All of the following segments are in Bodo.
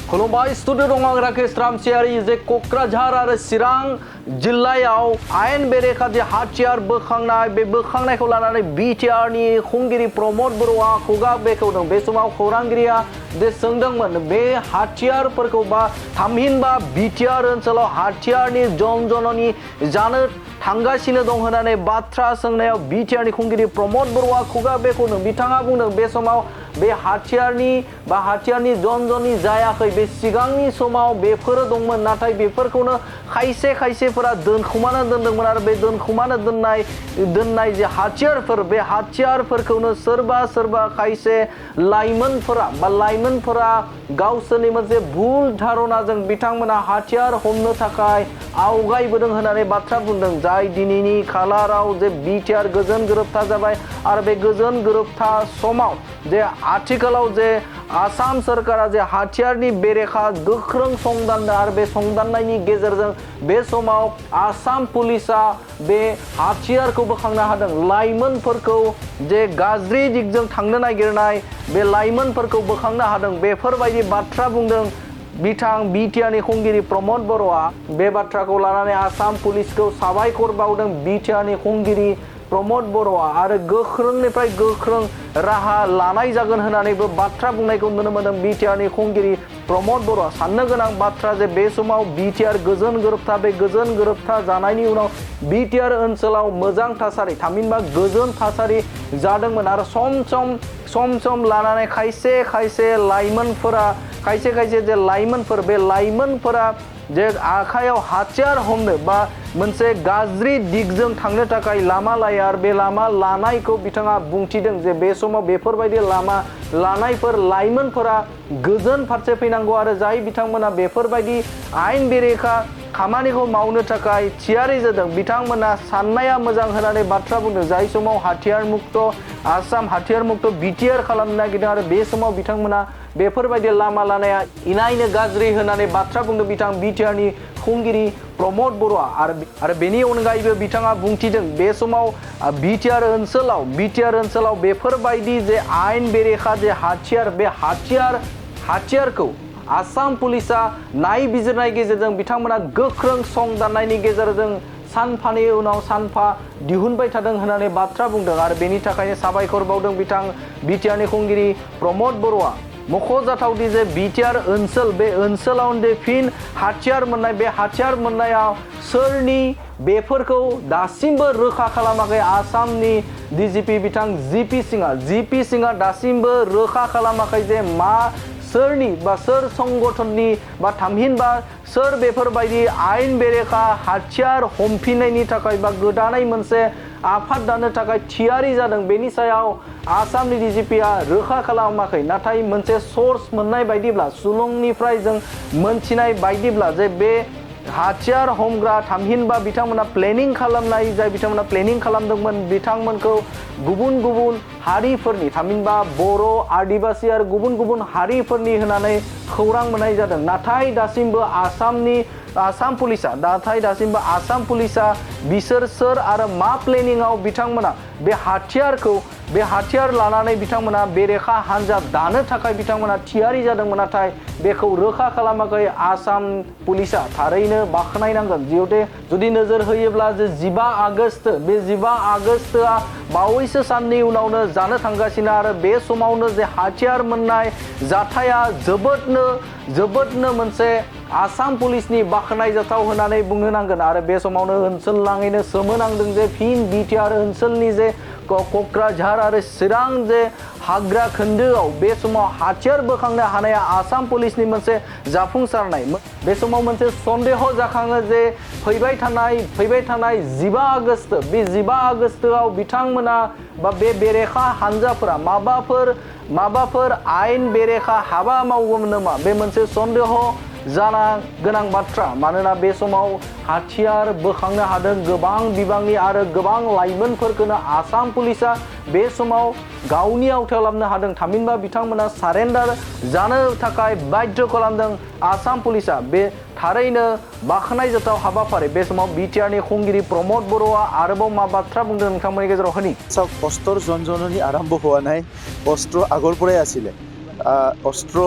खुलुमबाय स्टुडिअ दं आं राकेश रामसियारि जे क'क्राझार आरो चिरां जिल्लायाव आयेन बेरेखा जे हाथियार बोखांनाय बे बोखांनायखौ लानानै बिटिआरनि खुंगिरि प्रमद बर'आ खुगा बेखेवदों। बे समाव खौरांगिरिया जे सोंदोंमोन बे हाथियारफोरखौ बा थामहिनबा बिटिआर ओनसोलाव हाथियारनि जनजननि जानो थांगासिनो दं होननानै बाथ्रा सोंनायाव बिटिआरनि खुंगिरि प्रमद बर'आ खुगा बेखेवदों। बिथाङा बुंदों बे समाव बे हाथियारनि जनजनि जायाखै, बे सिगांनि समाव बेफोरो दंमोन, नाथाय बेफोरखौनो खायसेफोरा दोनखुमाना दोनदोंमोन आरो बे दोनखुमाना दोननाय जे हाथियारफोर बे हाथियारफोरखौनो सोरबा खायसे लाइमोनफोरा गावसोरनि मोनसे भुल धारणाजों बिथांमोना हाथियार हमनो थाखाय आवगायबोदों होननानै बाथ्रा बुंदों। जाय दिनैनि खालाराव जे बिटिआर गोजोन गोरोबथा जाबाय आरो बे गोजोन गोरोबथा समाव जे आथिखालाव जे आसाम सरकारा जे हाथियारनि बेरेखा गोख्रों संदानदों आरो बे संदाननायनि गेजेरजों बे समाव आसाम पुलिसा बे हाथियारखौ बोखांनो हादों। लाइमोनफोरखौ जे गाज्रि दिगजों थांनो नागिरनाय बे लाइमोनफोरखौ बोखांनो हादों, बेफोरबायदि बाथ्रा बुंदों बिटिआरनि खुंगिरि प्रमद बर'आ। बे बाथ्राखौ लानानै आसाम पुलिसखौ साबायखर बावदों बिटिआरनि खुंगिरि प्रमद बर'आ आरो गोख्रोंनिफ्राय गोख्रों राहा लानाय जागोन होननानैबो बाथ्रा बुंनायखौ नुनो मोनदों बिटिआरनि खुंगिरि प्रमद बर'आ। साननो गोनां बाथ्रा जे बे समाव बिटिआर गोजोन गोरोबथा, बे गोजोन गोरोबथा जानायनि उनाव बिटिआर ओनसोलाव मोजां थासारि थामहिनबा गोजोन थासारि जादोंमोन आरो सम लानानै खायसे लाइमोनफोरा खायसे जे लाइमोनफोर बे लाइमोनफोरा जे आखायाव हाथियार हमनो बा मोनसे गाज्रि दिगजों थांनो थाखाय लामा लायो आरो बे लामा लानायखौ बिथाङा बुंथिदों जे बे समाव बेफोरबायदि लामा लानायफोर लाइमोनफोरा गोजोन फारसे फैनांगौ आरो जाय बिथांमोना बेफोरबायदि आयेन बेरेखा खामानिखौ मावनो थाखाय थियारि जादों बिथांमोना साननाया मोजां होननानै बाथ्रा बुंदों। जाय समाव हाथियार मुक्त आसाम हाथियार मुक्त बिटिआर खालामनो नागिरदों आरो बे समाव बिथांमोना बेफोरबायदि लामा लानाया इनायनो गाज्रि होननानै बाथ्रा बुंदों बिटिआरनि खुंगिरि प्रमद बर'आ आरो बेनि अनगायैबो बिथाङा बुंथिदों बे समाव बिटिआर ओनसोलाव बेफोरबायदि जे आयेन बेरेखा जे हाथियार बे हाथियारखौ आसाम पुलिसा नायबिजिरनाय गेजेरजों बिथांमोना गोख्रों संदाननायनि गेजेरजों सानफानि उनाव सानफा दिहुनबाय थादों होननानै बाथ्रा बुंदों आरो बेनि थाखायनो साबायखर बावदों बिटिआरनि खुंगिरि प्रमद बर'आ। मख'जाथावदि जे बिटिआर ओनसोल बे ओनसोलाव फिन हाथियार मोननाय बे हाथियार मोननायाव सोरनि बेफोरखौ दासिमबो रोखा खालामाखै आसामनि डिजिपि बिथां जिपि सिंआ दासिमबो रोखा खालामाखै जे मा सोरनि बा सोर संगठननि बा थामहिनबा सोर बेफोरबायदि आयेन बेरेखा हाथियार हमफिननायनि थाखाय बा गोदानै मोनसे आफाद दानो थाखाय थियारि जादों बेनि सायाव आसामनि डिजिपिआ रोखा खालामाखै। नाथाय मोनसे सर्स मोननाय बायदिब्ला सुलुंनिफ्राय जों मोनथिनाय बायदिब्ला जे बे हाथियार हमग्रा थामहिनबा बिथांमोना प्लेनिं खालामनाय जाय बिथांमोना प्लेनिं खालामदोंमोन बिथांमोनखौ गुबुन हारिफोरनि थामहिनबा बर' आदिबासि आरो गुबुन हारिफोरनि होननानै खौरां मोननाय जादों। नाथाय दासिमबो आसाम पुलिसा बिसोर सोर आरो मा प्लेनिंआव बिथांमोना बे हाथियार लानानै बिथांमोना बेरेखा हान्जा दानो थाखाय बिथांमोना थियारि जादोंमोन, नाथाय बेखौ रोखा खालामाखै आसाम पुलिसा। थारैनो बाख्नायनांगोन जुदि नोजोर होयोब्ला जे 15 आगस्टआ बावैसो साननि उनावनो जानो थांगासिनो आरो बे समावनो जे हाथियार मोननाय जाथाया जोबोदनो मोनसे आसाम पुलिसनि बाख्नायजाथाव होननानै बुंनो नांगोन आरो बे समावनो ओनसोल नाङैनो सोमोनांदों जे फिन बिटिआर ओनसोलनि जे क'क्राझार आरो चिरां जे हाग्रा खोन्दोआव बे समाव हाथियार बोखांनो हानाया आसाम पुलिसनि मोनसे जाफुंसारनाय। बे समाव मोनसे सन्देह जाखाङो जे फैबाय थानाय 15 आगस्ट बे 15 आगस्टआव बिथांमोना बा बे बेरेखा हान्जाफोरा माबाफोर आयेन बेरेखा हाबा मावगौमोन नामा, बे मोनसे सन्देह जाना गोनां बाथ्रा। मानोना बे समाव हाथियार बोखांनो हादों गोबां बिबांनि आरो गोबां लाइमोनफोरखौनो आसाम पुलिसा बे समाव गावनि आवथायाव लाबोनो हादों थामहिनबा बिथांमोना सारेन्डार जानो थाखाय बाध्य खालामदों आसाम पुलिसा। बे थारैनो बाख्नायजाथाव हाबाफारि। बे समाव बिटिआरनि खुंगिरि प्रमद बर'आ आरोबाव मा बाथ्रा बुंदों नोंथांमोननि गेजेराव होनि। অস্ত্ৰৰ জনজননী আৰম্ভ হোৱা নাই, অস্ত্ৰ আগৰ পৰাই আছিলে। অস্ত্ৰ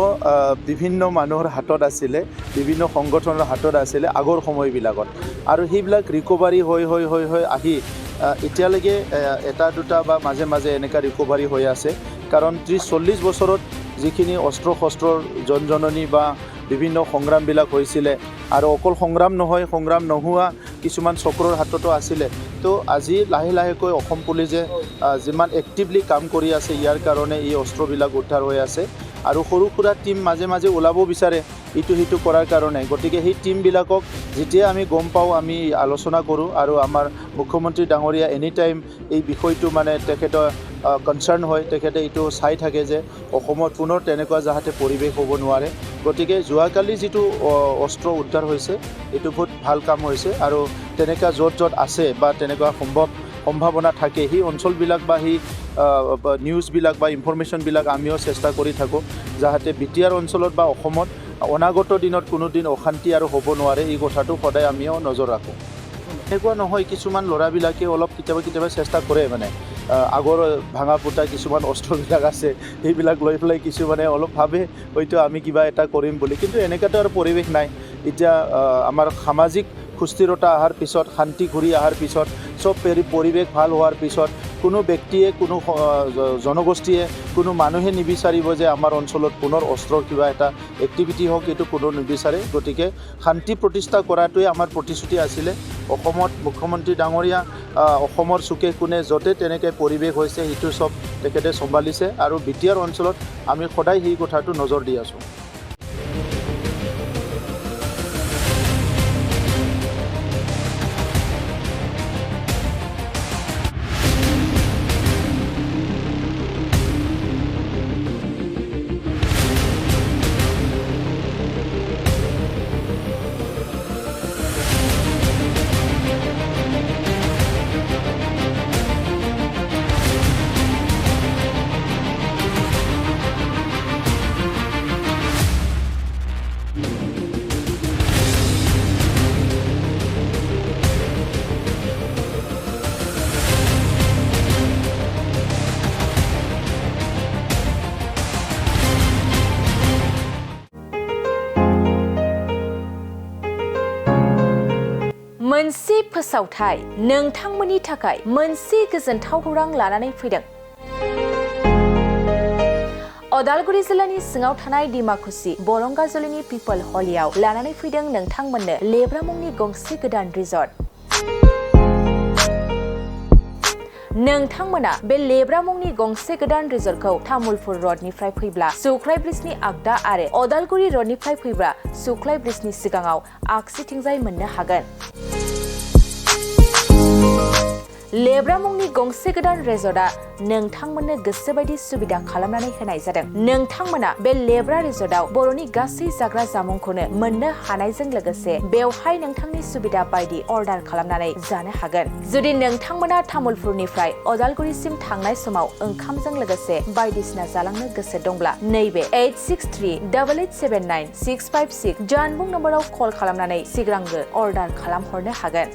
বিভিন্ন মানুহৰ হাতত আছিলে, বিভিন্ন সংগঠনৰ হাতত আছিলে আগৰ সময়বিলাকত, আৰু সেইবিলাক ৰিকভাৰী হৈ আহি এতিয়ালৈকে এটা দুটা বা মাজে মাজে এনেকুৱা ৰিকভাৰী হৈ আছে। কাৰণ 30-40 বছৰত যিখিনি অস্ত্ৰ শস্ত্ৰৰ জনজননী বা বিভিন্ন সংগ্ৰামবিলাক হৈছিলে, আৰু অকল সংগ্ৰাম নহয়, সংগ্ৰাম নোহোৱা কিছুমান চক্ৰৰ হাততো আছিলে। তো আজি লাহে লাহেকৈ অসম পুলিচে যিমান এক্টিভলি কাম কৰি আছে, ইয়াৰ কাৰণে এই অস্ত্ৰবিলাক উদ্ধাৰ হৈ আছে। আৰু সৰু সুৰা টীম মাজে মাজে ওলাব বিচাৰে ইটো সিটো কৰাৰ কাৰণে। গতিকে সেই টীমবিলাকক যেতিয়া আমি গম পাওঁ, আমি আলোচনা কৰোঁ, আৰু আমাৰ মুখ্যমন্ত্ৰী ডাঙৰীয়া এনি টাইম এই বিষয়টো মানে তেখেতৰ কনচাৰ্ণ হয়, তেখেতে এইটো চাই থাকে যে অসমত পুনৰ তেনেকুৱা যাতে পৰিৱেশ হ'ব নোৱাৰে। গতিকে যোৱাকালি যিটো অস্ত্ৰ উদ্ধাৰ হৈছে, এইটো বহুত ভাল কাম হৈছে, আৰু তেনেকুৱা য'ত য'ত আছে বা তেনেকুৱা সম্ভাৱনা থাকে, সেই অঞ্চলবিলাক বা সেই নিউজবিলাক বা ইনফৰমেশ্যনবিলাক আমিও চেষ্টা কৰি থাকোঁ, যাতে বিটিআৰ অঞ্চলত বা অসমত অনাগত দিনত কোনোদিন অশান্তি আৰু হ'ব নোৱাৰে, এই কথাটো সদায় আমিও নজৰ ৰাখোঁ। এনেকুৱা নহয়, কিছুমান ল'ৰাবিলাকে অলপ কেতিয়াবা চেষ্টা কৰে, মানে আগৰ ভাঙা পোতা কিছুমান অস্ত্ৰবিলাক আছে, সেইবিলাক লৈ পেলাই কিছুমানে অলপ ভাবে হয়তো আমি কিবা এটা কৰিম বুলি, কিন্তু এনেকুৱাতো আৰু পৰিৱেশ নাই। এতিয়া আমাৰ সামাজিক সুস্থিৰতা অহাৰ পিছত, শান্তি ঘূৰি অহাৰ পিছত, চব পৰিৱেশ ভাল হোৱাৰ পিছত কোনো ব্যক্তিয়ে, কোনো জনগোষ্ঠীয়ে, কোনো মানুহে নিবিচাৰিব যে আমাৰ অঞ্চলত পুনৰ অস্ত্ৰৰ কিবা এটা এক্টিভিটি হওক, এইটো কোনো নিবিচাৰে। গতিকে শান্তি প্ৰতিষ্ঠা কৰাটোৱে আমাৰ প্ৰতিশ্ৰুতি আছিলে। অসমত মুখ্যমন্ত্ৰী ডাঙৰীয়া অসমৰ চুকে কোণে য'তে তেনেকৈ পৰিৱেশ হৈছে, সেইটো চব তেখেতে চম্ভালিছে, আৰু বিটিআৰ অঞ্চলত আমি সদায় সেই কথাটো নজৰ দি আছোঁ। मोनसे फोसावथाय नोंथांमोननि थाखाय मोनसे गोजोनथाव खौरां लानानै फैदों। अदालगुरि जिल्लानि सिङाव थानाय डिमाकुसि बरंगाजुलिनि पिपल हलियाव लानानै फैदों नोंथांमोननो लेब्रा मुंनि गंसे गोदान रिजर्ट। नोंथांमोना बे लेब्रा मुंनि गंसे गोदान रिजर्टखौ तामुलपुर रडनिफ्राय फैब्ला सुख्लाय ब्रिजनि आगदा आरो अदालगुरि रडनिफ्राय फैब्ला सुख्लाय ब्रिजनि सिगाङाव आगसिथिंजाय मोननो हागोन। लेब्रा मुंनि गंसे गोदान रिजर्टआ नोंथांमोननो गोसोबायदि सुबिदा खालामनानै होनाय जादों। नोंथांमोना बे लेब्रा रिजर्टआव बर'नि गासै जाग्रा जामुंखौनो मोननो हानायजों लोगोसे बेवहाय नोंथांनि सुबिदा बायदि अर्डार खालामनानै जानो हागोन। जुदि नोंथांमोना तामुलपुरनिफ्राय अदालगुरिसिम थांनाय समाव ओंखामजों लोगोसे बायदिसिना जालांनो गोसो दंब्ला नैबे 8638879656 जानबुं नम्बराव कल खालामनानै सिगांग्रो अर्डार खालामहरनो हागोन।